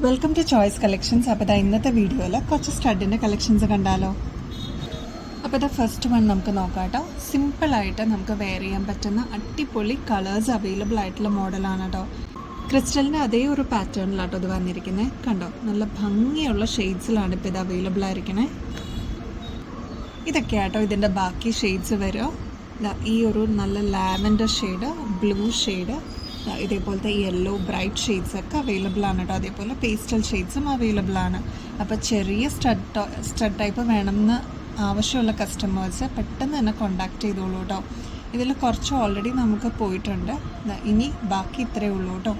Welcome to choice collections. അപ്പോൾ ഇന്നത്തെ വീഡിയോയിൽ കുറച്ച് സ്റ്റഡിൻ്റെ കളക്ഷൻസ് കണ്ടാലോ. അപ്പോൾ ഫസ്റ്റ് വൺ നമുക്ക് നോക്കാം കേട്ടോ. സിമ്പിളായിട്ട് നമുക്ക് വെയർ ചെയ്യാൻ പറ്റുന്ന അടിപൊളി കളേഴ്സ് അവൈലബിൾ ആയിട്ടുള്ള മോഡലാണ് കേട്ടോ. ക്രിസ്റ്റലിൻ്റെ അതേ ഒരു പാറ്റേണിലാട്ടോ ഇത് വന്നിരിക്കുന്നത്. കണ്ടോ, നല്ല ഭംഗിയുള്ള ഷെയ്ഡ്സിലാണ് ഇപ്പോൾ ഇത് അവൈലബിൾ ആയിരിക്കണേ. ഇതൊക്കെയാട്ടോ ഇതിൻ്റെ ബാക്കി ഷെയ്ഡ്സ് വരിക. ഈ ഒരു നല്ല ലാവൻഡർ ഷെയ്ഡ്, ബ്ലൂ ഷെയ്ഡ്, ഇതേപോലത്തെ യെല്ലോ ബ്രൈറ്റ് ഷെയ്ഡ്സ് ഒക്കെ അവൈലബിൾ ആണ് കേട്ടോ. അതേപോലെ പേസ്റ്റൽ ഷെയ്ഡ്സും അവൈലബിൾ ആണ്. അപ്പോൾ ചെറിയ സ്റ്റഡ് ടൈപ്പ് വേണമെന്ന് ആവശ്യമുള്ള കസ്റ്റമേഴ്സ് പെട്ടെന്ന് തന്നെ കോണ്ടാക്ട് ചെയ്തോളൂ കേട്ടോ. ഇതിൽ കുറച്ച് ഓൾറെഡി നമുക്ക് പോയിട്ടുണ്ട്. ഇനി ബാക്കി ഇത്രയേ ഉള്ളൂ കേട്ടോ.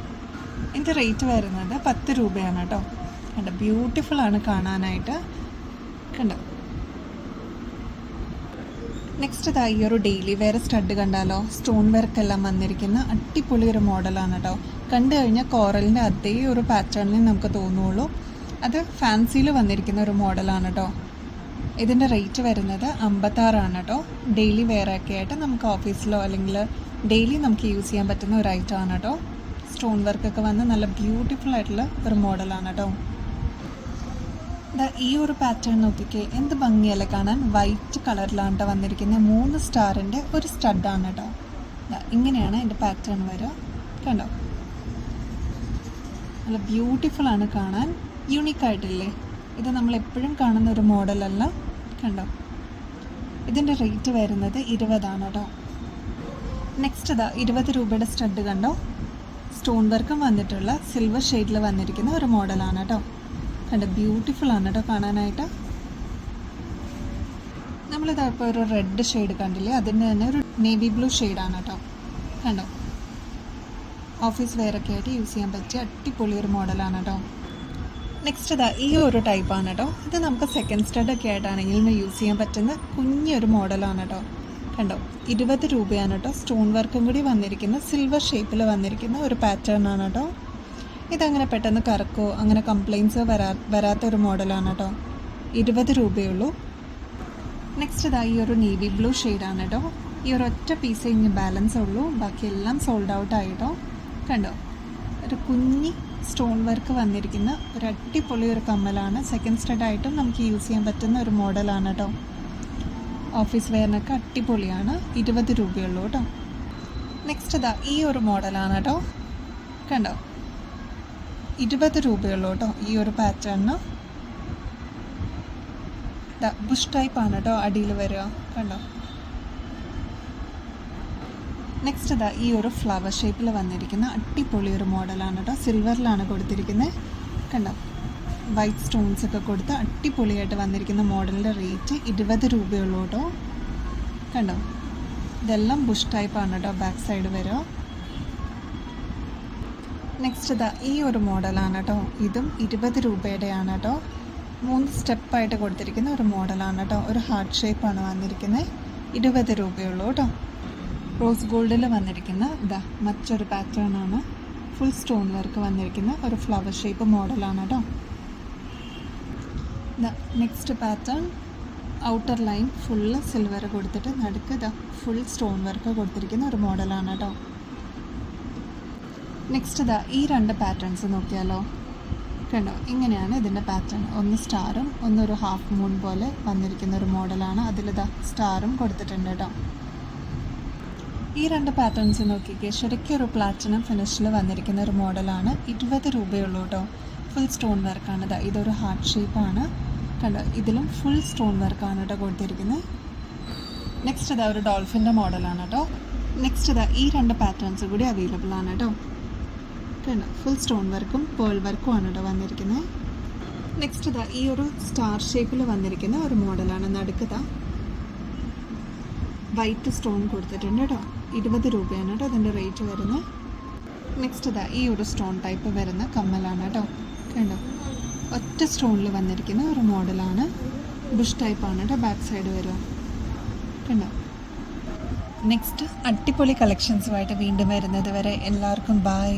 ഇതിൻ്റെ റേറ്റ് വരുന്നത് 10 രൂപയാണ് കേട്ടോ. കണ്ടോ, ബ്യൂട്ടിഫുൾ ആണ് കാണാനായിട്ട്. കണ്ടോ, നെക്സ്റ്റ് ഈ ഒരു ഡെയിലി വെയർ സ്റ്റഡ് കണ്ടാലോ. സ്റ്റോൺ വർക്കെല്ലാം വന്നിരിക്കുന്ന അടിപൊളി ഒരു മോഡലാണ് കേട്ടോ. കണ്ടു കഴിഞ്ഞാൽ കോറലിൻ്റെ അതേ ഒരു പാറ്റേണിൽ നമുക്ക് തോന്നുള്ളൂ. അത് ഫാൻസിയിൽ വന്നിരിക്കുന്ന ഒരു മോഡലാണ് കേട്ടോ. ഇതിൻ്റെ റേറ്റ് വരുന്നത് 56 കേട്ടോ. ഡെയിലി വെയറൊക്കെ ആയിട്ട് നമുക്ക് ഓഫീസിലോ അല്ലെങ്കിൽ ഡെയിലി നമുക്ക് യൂസ് ചെയ്യാൻ പറ്റുന്ന ഒരു ഐറ്റമാണ് കേട്ടോ. സ്റ്റോൺ വർക്കൊക്കെ വന്ന് നല്ല ബ്യൂട്ടിഫുൾ ആയിട്ടുള്ള ഒരു മോഡലാണ് കേട്ടോ. ഈ ഒരു പാറ്റേൺ നോക്കിക്കേ, എന്ത് ഭംഗിയല്ലേ കാണാൻ. വൈറ്റ് കളറിലാണ് വന്നിരിക്കുന്നത്. 3 സ്റ്റാറിൻ്റെ ഒരു സ്റ്റഡാണ് കേട്ടോ. ഇങ്ങനെയാണ് എൻ്റെ പാറ്റേൺ വരിക. കണ്ടോ, നല്ല ബ്യൂട്ടിഫുൾ ആണ് കാണാൻ. യൂണിക്കായിട്ടില്ലേ. ഇത് നമ്മൾ എപ്പോഴും കാണുന്ന ഒരു മോഡലല്ല. കണ്ടോ, ഇതിൻ്റെ റേറ്റ് വരുന്നത് 20 കേട്ടോ. നെക്സ്റ്റ് 20 രൂപയുടെ സ്റ്റഡ് കണ്ടോ. സ്റ്റോൺ വർക്കും വന്നിട്ടുള്ള സിൽവർ ഷെയ്ഡിൽ വന്നിരിക്കുന്ന ഒരു മോഡലാണ് കേട്ടോ. കണ്ടോ, ബ്യൂട്ടിഫുൾ ആണ് കേട്ടോ കാണാനായിട്ട്. നമ്മളിത് ഇപ്പോൾ ഒരു റെഡ് ഷെയ്ഡ് കണ്ടില്ലേ, അതിൻ്റെ തന്നെ ഒരു നേവി ബ്ലൂ ഷെയ്ഡാണ് കേട്ടോ. കണ്ടോ, ഓഫീസ് വെയറൊക്കെ ആയിട്ട് യൂസ് ചെയ്യാൻ പറ്റിയ അടിപൊളി ഒരു മോഡലാണ് കേട്ടോ. നെക്സ്റ്റ് ഈ ഒരു ടൈപ്പാണ് കേട്ടോ. ഇത് നമുക്ക് സെക്കൻഡ് സ്റ്റഡൊക്കെ ആയിട്ടാണെങ്കിലും യൂസ് ചെയ്യാൻ പറ്റുന്ന കുഞ്ഞൊരു മോഡലാണ് കേട്ടോ. കണ്ടോ, 20 രൂപയാണ് കേട്ടോ. സ്റ്റോൺ വർക്കും കൂടി വന്നിരിക്കുന്ന സിൽവർ ഷേപ്പിൽ വന്നിരിക്കുന്ന ഒരു പാറ്റേൺ ആണ് കേട്ടോ. ഇതങ്ങനെ പെട്ടെന്ന് കറക്കോ അങ്ങനെ കംപ്ലയിൻസോ വരാത്തൊരു മോഡലാണ് കേട്ടോ. 20 രൂപയുള്ളൂ. നെക്സ്റ്റ് ഈ ഒരു നേവി ബ്ലൂ ഷെയ്ഡാണ് കേട്ടോ. ഈ ഒരു ഒറ്റ പീസ് ഇനി ബാലൻസ് ഉള്ളൂ, ബാക്കിയെല്ലാം സോൾഡ് ഔട്ട് ആയിട്ടോ. കണ്ടോ, ഒരു കുഞ്ഞി സ്റ്റോൺ വർക്ക് വന്നിരിക്കുന്ന ഒരു അടിപൊളി ഒരു കമ്മലാണ്. സെക്കൻഡ് സ്റ്റഡായിട്ടും നമുക്ക് യൂസ് ചെയ്യാൻ പറ്റുന്ന ഒരു മോഡലാണ് കേട്ടോ. ഓഫീസ് വെയറിനൊക്കെ അടിപൊളിയാണ്. 20 രൂപയുള്ളൂ കേട്ടോ. നെക്സ്റ്റ് ഈ ഒരു മോഡലാണ് കേട്ടോ. കണ്ടോ, 20 രൂപയുള്ളൂ കേട്ടോ. ഈ ഒരു പാറ്റേണിന് ബുഷ് ടൈപ്പാണ് കേട്ടോ അടിയിൽ വരിക. കണ്ടോ, നെക്സ്റ്റ് ഈ ഒരു ഫ്ലവർ ഷേപ്പിൽ വന്നിരിക്കുന്ന അടിപൊളി ഒരു മോഡലാണ് കേട്ടോ. സിൽവറിലാണ് കൊടുത്തിരിക്കുന്നത്. കണ്ടോ, വൈറ്റ് സ്റ്റോൺസ് ഒക്കെ കൊടുത്ത് അടിപൊളിയായിട്ട് വന്നിരിക്കുന്ന മോഡലിൻ്റെ റേറ്റ് 20 രൂപയുള്ളൂ കേട്ടോ. കണ്ടോ, ഇതെല്ലാം ബുഷ് ടൈപ്പാണ് കേട്ടോ. ബാക്ക് സൈഡ് വരിക. നെക്സ്റ്റ് ഈ ഒരു മോഡലാണ് കേട്ടോ. ഇതും 20 രൂപയുടെയാണ് കേട്ടോ. 3 സ്റ്റെപ്പായിട്ട് കൊടുത്തിരിക്കുന്ന ഒരു മോഡലാണ് കേട്ടോ. ഒരു ഹാർട്ട് ഷേപ്പാണ് വന്നിരിക്കുന്നത്. 20 രൂപയുള്ളൂ കേട്ടോ. റോസ് ഗോൾഡിൽ വന്നിരിക്കുന്ന മറ്റൊരു പാറ്റേൺ ആണ്. ഫുൾ സ്റ്റോൺ വർക്ക് വന്നിരിക്കുന്ന ഒരു ഫ്ലവർ ഷേപ്പ് മോഡലാണ് കേട്ടോ. Next pattern outer line full silver കൊടുത്തിട്ട് നടുക്ക് ഫുൾ സ്റ്റോൺ വർക്ക് കൊടുത്തിരിക്കുന്ന ഒരു മോഡലാണ് കേട്ടോ. നെക്സ്റ്റ് ഈ 2 പാറ്റേൺസ് നോക്കിയാലോ. കണ്ടോ, ഇങ്ങനെയാണ് ഇതിൻ്റെ പാറ്റേൺ. ഒന്ന് സ്റ്റാറും ഒന്നൊരു ഹാഫ് മൂൺ പോലെ വന്നിരിക്കുന്ന ഒരു മോഡലാണ്. അതിൽ സ്റ്റാറും കൊടുത്തിട്ടുണ്ട് കേട്ടോ. ഈ 2 പാറ്റേൺസ് നോക്കിക്കേ, ശരിക്കും ഒരു പ്ലാറ്റിനം ഫിനിഷിൽ വന്നിരിക്കുന്ന ഒരു മോഡലാണ്. 20 രൂപയുള്ളൂ കേട്ടോ. ഫുൾ സ്റ്റോൺ വർക്കാണ്. ഇതൊരു ഹാർട്ട് ഷേപ്പാണ്. കണ്ടോ, ഇതിലും ഫുൾ സ്റ്റോൺ വർക്കാണ് കേട്ടോ കൊടുത്തിരിക്കുന്നത്. നെക്സ്റ്റ് ഒരു ഡോൾഫിൻ്റെ മോഡലാണ് കേട്ടോ. നെക്സ്റ്റ് ഈ 2 പാറ്റേൺസ് കൂടി അവൈലബിൾ ആണ് കേട്ടോ. കണ്ടോ, ഫുൾ സ്റ്റോൺ വർക്കും പേൾ വർക്കും ആണ് കേട്ടോ വന്നിരിക്കുന്നത്. നെക്സ്റ്റ് ഈ ഒരു സ്റ്റാർ ഷേപ്പിൽ വന്നിരിക്കുന്ന ഒരു മോഡലാണ്. നടുക്കത വൈറ്റ് സ്റ്റോൺ കൊടുത്തിട്ടുണ്ട് കേട്ടോ. 20 രൂപയാണ് കേട്ടോ അതിൻ്റെ റേറ്റ് വരുന്നത്. നെക്സ്റ്റ് ഈ ഒരു സ്റ്റോൺ ടൈപ്പ് വരുന്ന കമ്മലാണ് കേട്ടോ. കണ്ടോ, ഒറ്റ സ്റ്റോണിൽ വന്നിരിക്കുന്ന ഒരു മോഡലാണ്. ബുഷ് ടൈപ്പാണ് കേട്ടോ. ബാക്ക് സൈഡ് വരിക. കണ്ടോ. നെക്സ്റ്റ് അടിപൊളി കളക്ഷൻസുമായിട്ട് വീണ്ടും വരുന്നത് വരെ എല്ലാവർക്കും ബൈ.